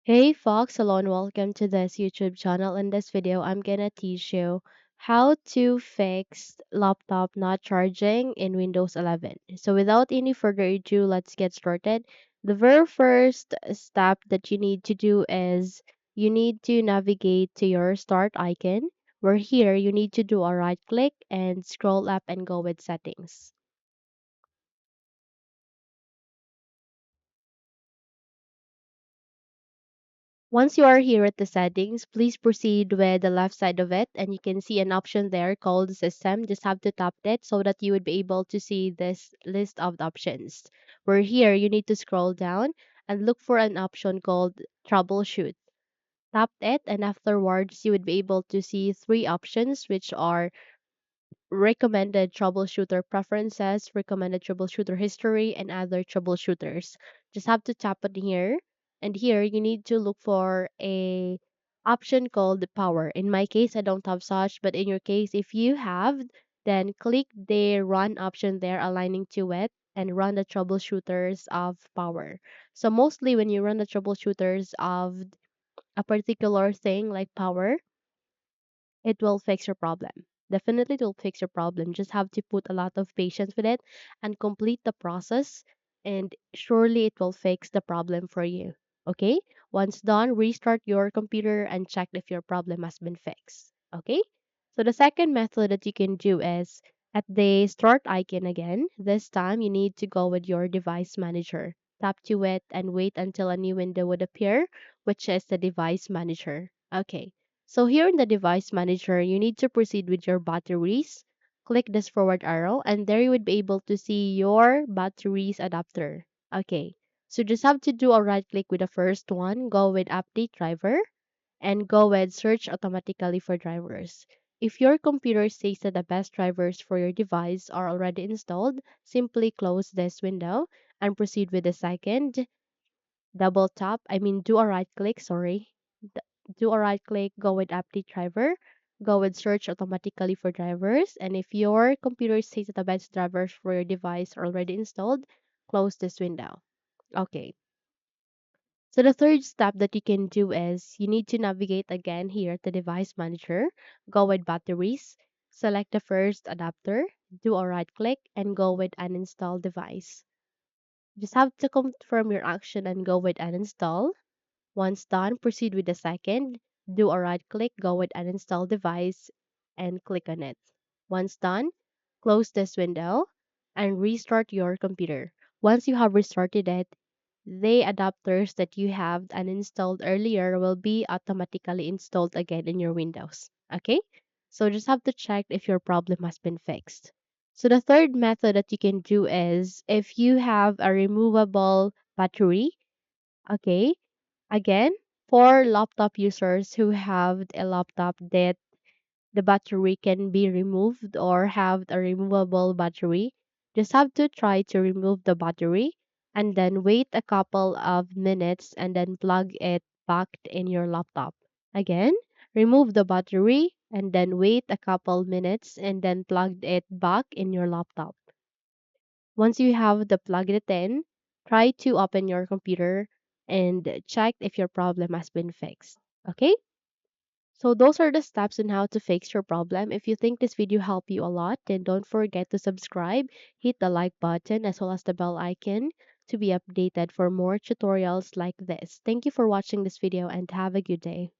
Hey Fox, hello and welcome to this YouTube channel. In this video, I'm gonna teach you how to fix laptop not charging in Windows 11. So without any further ado, let's get started. The very first step that you need to do is you need to navigate to your start icon, where here you need to do a right click and scroll up and go with settings. Once you are here at the settings, please proceed with the left side of it and you can see an option there called system. Just have to tap it so that you would be able to see this list of the options. Where here you need to scroll down and look for an option called troubleshoot. Tap it and afterwards you would be able to see three options which are recommended troubleshooter preferences, recommended troubleshooter history, and other troubleshooters. Just have to tap on here, and here you need to look for a option called the power. In my case, I don't have such, but in your case, if you have, then click the run option there, aligning to it, and run the troubleshooters of power. So mostly when you run the troubleshooters of a particular thing like power, it will fix your problem. Definitely, it will fix your problem. Just have to put a lot of patience with it and complete the process, and surely it will fix the problem for you. Okay? Once done, restart your computer and check if your problem has been fixed. Okay? So, the second method that you can do is at the start icon again. This time, you need to go with your device manager. Tap to it and wait until a new window would appear, which is the device manager. Okay. So here in the device manager, you need to proceed with your batteries. Click this forward arrow and there you would be able to see your batteries adapter. Okay. So just have to do a right click with the first one, go with update driver and go with search automatically for drivers. If your computer says that the best drivers for your device are already installed, simply close this window and proceed with the second. Double tap, do a right click, sorry. D- Do a right click, go with update driver, go with search automatically for drivers, and if your computer says that the best drivers for your device are already installed, close this window. Okay. So the third step that you can do is you need to navigate again here at the device manager, go with batteries, select the first adapter, do a right click, and go with uninstall device. Just have to confirm your action and go with uninstall. Once done, proceed with the second. Do a right click, go with uninstall device, and click on it. Once done, close this window and restart your computer. Once you have restarted it, the adapters that you have uninstalled earlier will be automatically installed again in your Windows. Okay? So just have to check if your problem has been fixed. So the third method that you can do is if you have a removable battery, okay, again, for laptop users who have a laptop that the battery can be removed or have a removable battery, just have to try to remove the battery and then wait a couple of minutes and then plug it back in your laptop. Again, remove the battery and then wait a couple minutes and then plug it back in your laptop. Once you have the plug it in, try to open your computer and check if your problem has been fixed. Okay? So those are the steps on how to fix your problem. If you think this video helped you a lot, then don't forget to subscribe, hit the like button as well as the bell icon to be updated for more tutorials like this. Thank you for watching this video and have a good day.